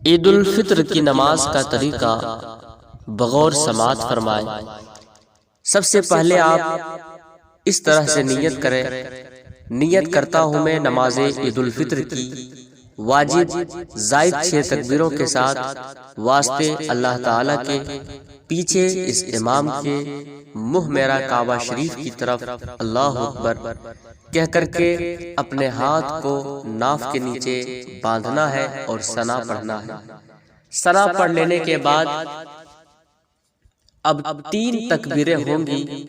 عید الفطر کی نماز کا طریقہ بغور سماعت فرمائیں۔ سب سے پہلے آپ اس طرح سے نیت کریں: نیت کرتا ہوں میں نماز عید الفطر کی واجب زائد 6 تکبیروں کے ساتھ واسطے اللہ تعالی کے، پیچھے اس امام کے، منہ میرا کعبہ شریف کی طرف اللہ اکبر کہہ کر کے اپنے ہاتھ کو ناف کے نیچے باندھنا ہے اور ثنا پڑھنا ہے۔ ثنا پڑھ لینے کے بعد اب 3 تکبیریں ہوں گی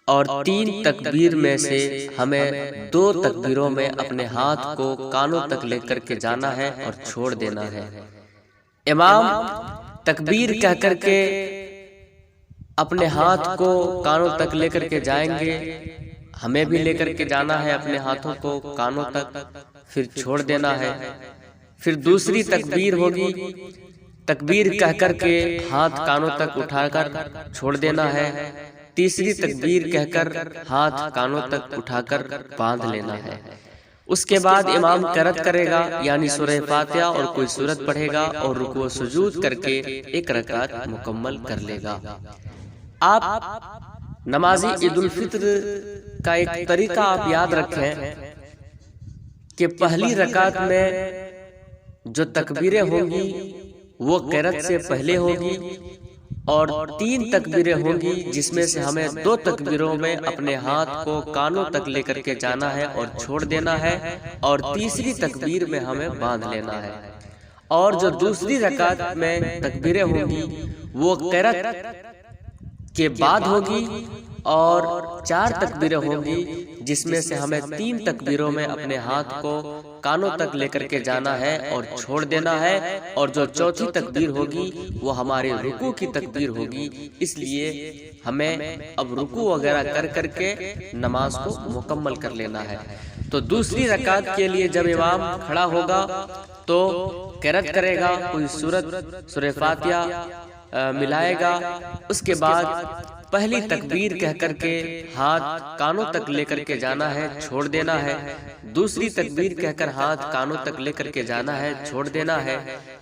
اور 3 تکبیر میں سے ہمیں 2 تکبیروں میں اپنے ہاتھ کو کانوں تک لے کر کے جانا ہے اور چھوڑ دینا ہے۔ امام تکبیر کہہ کر کے اپنے ہاتھ کو کانوں تک لے کر کے جائیں گے، ہمیں بھی لے کر کے جانا ہے اپنے ہاتھوں کو کانوں تک، پھر چھوڑ دینا ہے۔ پھر دوسری تکبیر ہوگی، تکبیر کہہ کر کے ہاتھ کانوں تک اٹھا کر چھوڑ دینا ہے۔ تیسری تکبیر کہہ کر ہاتھ کانوں تک اٹھا کر باندھ لینا ہے۔ اس کے بعد امام قرأت کرے گا، یعنی سورہ فاتحہ اور کوئی سورت پڑھے گا اور رکوع و سجود کر کے 1 رکعت مکمل کر لے گا۔ آپ نماز عید الفطر کا ایک طریقہ آپ یاد رکھیں کہ پہلی رکعت میں جو تکبیریں ہوں گی وہ قرأت سے پہلے ہوگی، اور 3 تکبیریں ہوں گی جس میں سے ہمیں 2 تکبیروں میں اپنے ہاتھ کو کانوں تک لے کر کے جانا ہے اور چھوڑ دینا ہے، اور تیسری تکبیر میں ہمیں باندھ لینا ہے۔ اور جو دوسری رکعت میں تکبیریں ہوں گی وہ قرأت کے بعد ہوگی، اور 4 تکبیریں ہوں گی جس میں سے ہمیں 3 تکبیروں میں اپنے ہاتھ کو کانوں تک لے کر کے جانا ہے اور چھوڑ دینا ہے، اور جو چوتھی تکبیر ہوگی وہ ہمارے رکوع کی تکبیر ہوگی۔ اس لیے ہمیں اب رکوع وغیرہ کر کر کے نماز کو مکمل کر لینا ہے۔ تو دوسری رکعت کے لیے جب امام کھڑا ہوگا تو قرأت کرے گا، کوئی سورت سورہ فاتحہ ملائے گا، اس کے بعد پہلی تکبیر کہہ کر کے ہاتھ کانوں تک لے کر کے جانا ہے، چھوڑ دینا ہے۔ دوسری تکبیر کہہ کر ہاتھ کانوں تک لے کر کے جانا ہے، چھوڑ دینا ہے۔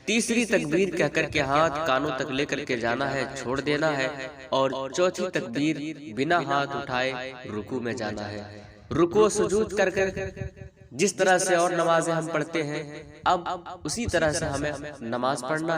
تیسری تکبیر کہہ کر کے ہاتھ کانوں تک لے کر کے جانا ہے، چھوڑ دینا ہے، اور چوتھی تکبیر بنا ہاتھ اٹھائے رکوع میں جانا ہے۔ رکوع سجود کر کر جس طرح سے اور نمازیں ہم پڑھتے ہیں اب اسی طرح سے ہمیں نماز پڑھنا ہے۔